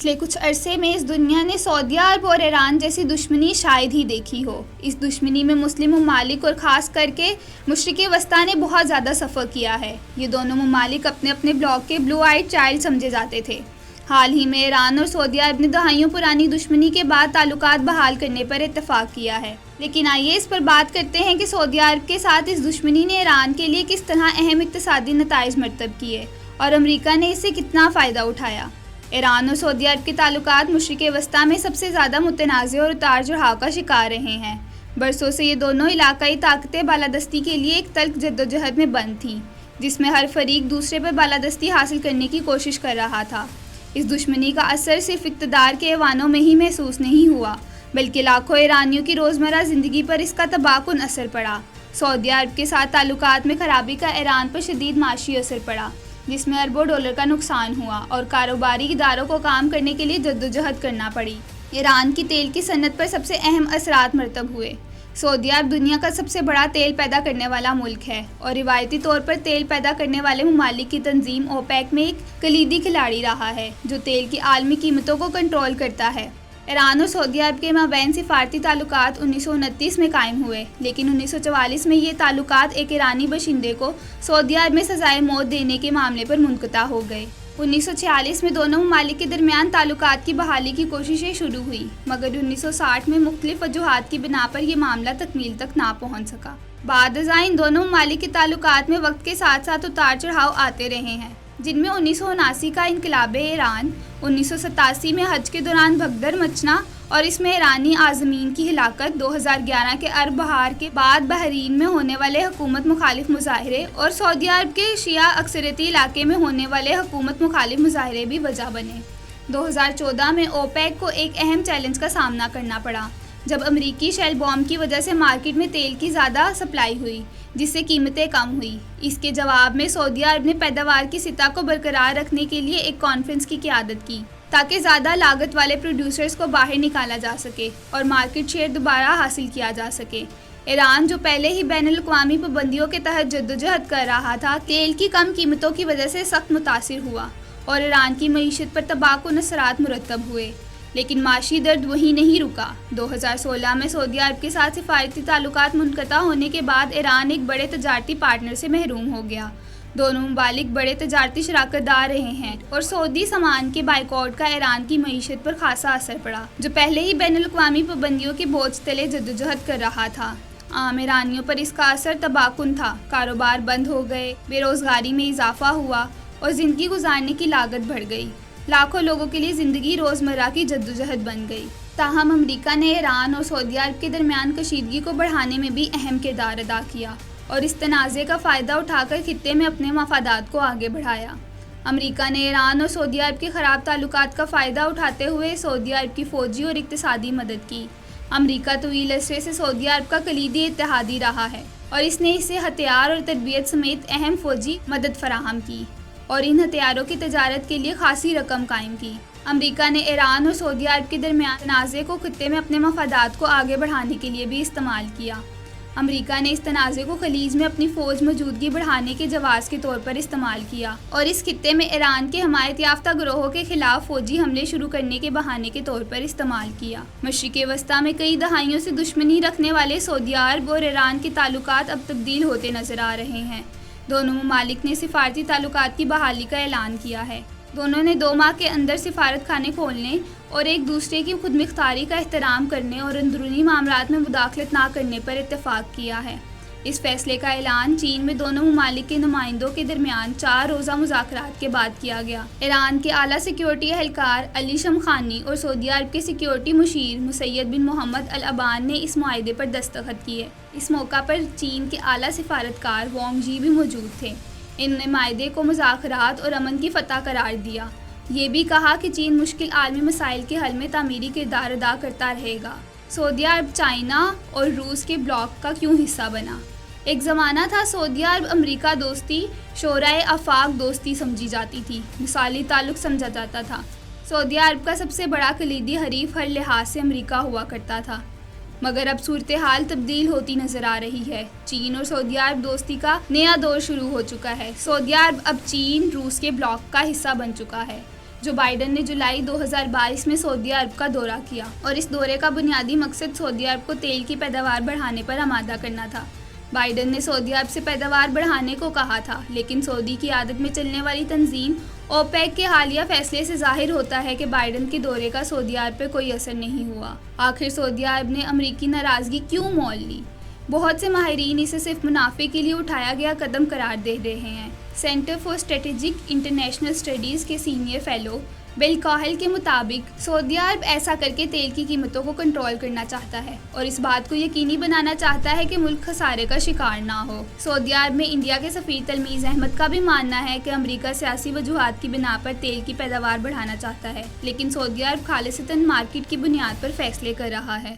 پچھلے کچھ عرصے میں اس دنیا نے سعودی عرب اور ایران جیسی دشمنی شاید ہی دیکھی ہو۔ اس دشمنی میں مسلم ممالک اور خاص کر کے مشرق وسطیٰ نے بہت زیادہ سفر کیا ہے۔ یہ دونوں ممالک اپنے اپنے بلاک کے بلو آئیڈ چائلڈ سمجھے جاتے تھے۔ حال ہی میں ایران اور سعودی عرب نے دہائیوں پرانی دشمنی کے بعد تعلقات بحال کرنے پر اتفاق کیا ہے۔ لیکن آئیے اس پر بات کرتے ہیں کہ سعودی عرب کے ساتھ اس دشمنی نے ایران کے لیے کس طرح اہم اقتصادی نتائج مرتب کیے اور امریکہ نے اس سے کتنا فائدہ اٹھایا۔ ایران اور سعودی عرب کے تعلقات مشرق وسطیٰ میں سب سے زیادہ متنازع اور اتار چڑھاؤ کا شکار رہے ہیں۔ برسوں سے یہ دونوں علاقائی طاقتیں بالادستی کے لیے ایک تلخ جدوجہد میں بند تھیں، جس میں ہر فریق دوسرے پر بالادستی حاصل کرنے کی کوشش کر رہا تھا۔ اس دشمنی کا اثر صرف اقتدار کے ایوانوں میں ہی محسوس نہیں ہوا، بلکہ لاکھوں ایرانیوں کی روزمرہ زندگی پر اس کا تباہ کن اثر پڑا۔ سعودی عرب کے ساتھ تعلقات میں خرابی کا ایران پر شدید معاشی اثر پڑا، جس میں اربوں ڈالر کا نقصان ہوا اور کاروباری اداروں کو کام کرنے کے لیے جدوجہد کرنا پڑی۔ ایران کی تیل کی صنعت پر سب سے اہم اثرات مرتب ہوئے۔ سعودی عرب دنیا کا سب سے بڑا تیل پیدا کرنے والا ملک ہے اور روایتی طور پر تیل پیدا کرنے والے ممالک کی تنظیم اوپیک میں ایک کلیدی کھلاڑی رہا ہے، جو تیل کی عالمی قیمتوں کو کنٹرول کرتا ہے۔ ایران اور سعودی عرب کے مابین سفارتی تعلقات 1929 میں قائم ہوئے، لیکن 1944 میں یہ تعلقات ایک ایرانی باشندے کو سعودی عرب میں سزائے موت دینے کے معاملے پر منقطع ہو گئے۔ 1946 میں دونوں ممالک کے درمیان تعلقات کی بحالی کی کوششیں شروع ہوئی، مگر 1960 میں مختلف وجوہات کی بنا پر یہ معاملہ تکمیل تک نہ پہنچ سکا۔ بعد ازاں ان دونوں ممالک کے تعلقات میں وقت کے ساتھ ساتھ اتار چڑھاؤ آتے رہے ہیں، جن میں 1979 کا انقلاب ایران، 1987 میں حج کے دوران بھگدڑ مچنا اور اس میں ایرانی عازمین کی ہلاکت، 2011 کے عرب بہار کے بعد بحرین میں ہونے والے حکومت مخالف مظاہرے اور سعودی عرب کے شیعہ اکثریتی علاقے میں ہونے والے حکومت مخالف مظاہرے بھی وجہ بنے۔ 2014 میں اوپیک کو ایک اہم چیلنج کا سامنا کرنا پڑا، جب امریکی شیل بوم کی وجہ سے مارکیٹ میں تیل کی زیادہ سپلائی ہوئی، جس سے قیمتیں کم ہوئی۔ اس کے جواب میں سعودی عرب نے پیداوار کی سطح کو برقرار رکھنے کے لیے ایک کانفرنس کی قیادت کی، تاکہ زیادہ لاگت والے پروڈیوسرز کو باہر نکالا جا سکے اور مارکیٹ شیئر دوبارہ حاصل کیا جا سکے۔ ایران، جو پہلے ہی بین الاقوامی پابندیوں کے تحت جدوجہد کر رہا تھا، تیل کی کم قیمتوں کی وجہ سے سخت متاثر ہوا اور ایران کی معیشت پر تباہ کن اثرات مرتب ہوئے۔ لیکن معاشی درد وہیں نہیں رکا۔ 2016 میں سعودی عرب کے ساتھ سفارتی تعلقات منقطع ہونے کے بعد ایران ایک بڑے تجارتی پارٹنر سے محروم ہو گیا۔ دونوں ممالک بڑے تجارتی شراکت دار رہے ہیں اور سعودی سامان کے بائیکاٹ کا ایران کی معیشت پر خاصا اثر پڑا، جو پہلے ہی بین الاقوامی پابندیوں کے بوجھ تلے جدوجہد کر رہا تھا۔ عام ایرانیوں پر اس کا اثر تباہ کن تھا۔ کاروبار بند ہو گئے، بے روزگاری میں اضافہ ہوا اور زندگی گزارنے کی لاگت بڑھ گئی۔ لاکھوں لوگوں کے لیے زندگی روزمرہ کی جدوجہد بن گئی۔ تاہم امریکہ نے ایران اور سعودی عرب کے درمیان کشیدگی کو بڑھانے میں بھی اہم کردار ادا کیا اور اس تنازع کا فائدہ اٹھا کر خطے میں اپنے مفادات کو آگے بڑھایا۔ امریکہ نے ایران اور سعودی عرب کے خراب تعلقات کا فائدہ اٹھاتے ہوئے سعودی عرب کی فوجی اور اقتصادی مدد کی۔ امریکہ طویل عرصے سے سعودی عرب کا کلیدی اتحادی رہا ہے اور اس نے اسے ہتھیار اور تربیت سمیت اہم فوجی مدد فراہم کی اور ان ہتھیاروں کی تجارت کے لیے خاصی رقم قائم کی۔ امریکہ نے ایران اور سعودی عرب کے درمیان تنازع کو خطے میں اپنے مفادات کو آگے بڑھانے کے لیے بھی استعمال کیا۔ امریکہ نے اس تنازع کو خلیج میں اپنی فوج موجودگی بڑھانے کے جواز کے طور پر استعمال کیا اور اس خطے میں ایران کے حمایت یافتہ گروہوں کے خلاف فوجی حملے شروع کرنے کے بہانے کے طور پر استعمال کیا۔ مشرق وسطیٰ میں کئی دہائیوں سے دشمنی رکھنے والے سعودی عرب اور ایران کے تعلقات اب تبدیل ہوتے نظر آ رہے ہیں۔ دونوں ممالک نے سفارتی تعلقات کی بحالی کا اعلان کیا ہے۔ دونوں نے 2 ماہ کے اندر سفارت خانے کھولنے اور ایک دوسرے کی خود مختاری کا احترام کرنے اور اندرونی معاملات میں مداخلت نہ کرنے پر اتفاق کیا ہے۔ اس فیصلے کا اعلان چین میں دونوں ممالک کے نمائندوں کے درمیان 4 روزہ مذاکرات کے بعد کیا گیا۔ ایران کے اعلیٰ سیکیورٹی اہلکار علی شمخانی اور سعودی عرب کے سیکیورٹی مشیر مسید بن محمد الابان نے اس معاہدے پر دستخط کیے۔ اس موقع پر چین کے اعلیٰ سفارتکار وانگ جی بھی موجود تھے۔ انہوں نے معاہدے کو مذاکرات اور امن کی فتح قرار دیا۔ یہ بھی کہا کہ چین مشکل عالمی مسائل کے حل میں تعمیری کردار ادا کرتا رہے گا۔ سعودی عرب چائنا اور روس کے بلاک کا کیوں حصہ بنا؟ ایک زمانہ تھا سعودی عرب امریکہ دوستی شورائے آفاق دوستی سمجھی جاتی تھی، مثالی تعلق سمجھا جاتا تھا۔ سعودی عرب کا سب سے بڑا کلیدی حریف ہر لحاظ سے امریکہ ہوا کرتا تھا، مگر اب صورتحال تبدیل ہوتی نظر آ رہی ہے۔ چین اور سعودی عرب دوستی کا نیا دور شروع ہو چکا ہے۔ سعودی عرب اب چین روس کے بلاک کا حصہ بن چکا ہے۔ جو بائیڈن نے جولائی 2022 میں سعودی عرب کا دورہ کیا اور اس دورے کا بنیادی مقصد سعودی عرب کو تیل کی پیداوار بڑھانے پر آمادہ کرنا تھا۔ بائیڈن نے سعودی عرب سے پیداوار بڑھانے کو کہا تھا، لیکن سعودی کی عادت میں چلنے والی تنظیم اوپیک کے حالیہ فیصلے سے ظاہر ہوتا ہے کہ بائیڈن کے دورے کا سعودی عرب پہ کوئی اثر نہیں ہوا۔ آخر سعودی عرب نے امریکی ناراضگی کیوں مول لی؟ بہت سے ماہرین اسے صرف منافع کے لیے اٹھایا گیا قدم قرار دے رہے ہیں۔ Centre for strategic international studies کے سینئر فیلو بل کاہل کے مطابق سعودی عرب ایسا کر کے تیل کی قیمتوں کو کنٹرول کرنا چاہتا ہے اور اس بات کو یقینی بنانا چاہتا ہے کہ ملک خسارے کا شکار نہ ہو۔ سعودی عرب میں انڈیا کے سفیر تلمیز احمد کا بھی ماننا ہے کہ امریکہ سیاسی وجوہات کی بنا پر تیل کی پیداوار بڑھانا چاہتا ہے، لیکن سعودی عرب خالصتاً مارکیٹ کی بنیاد پر فیصلے کر رہا ہے۔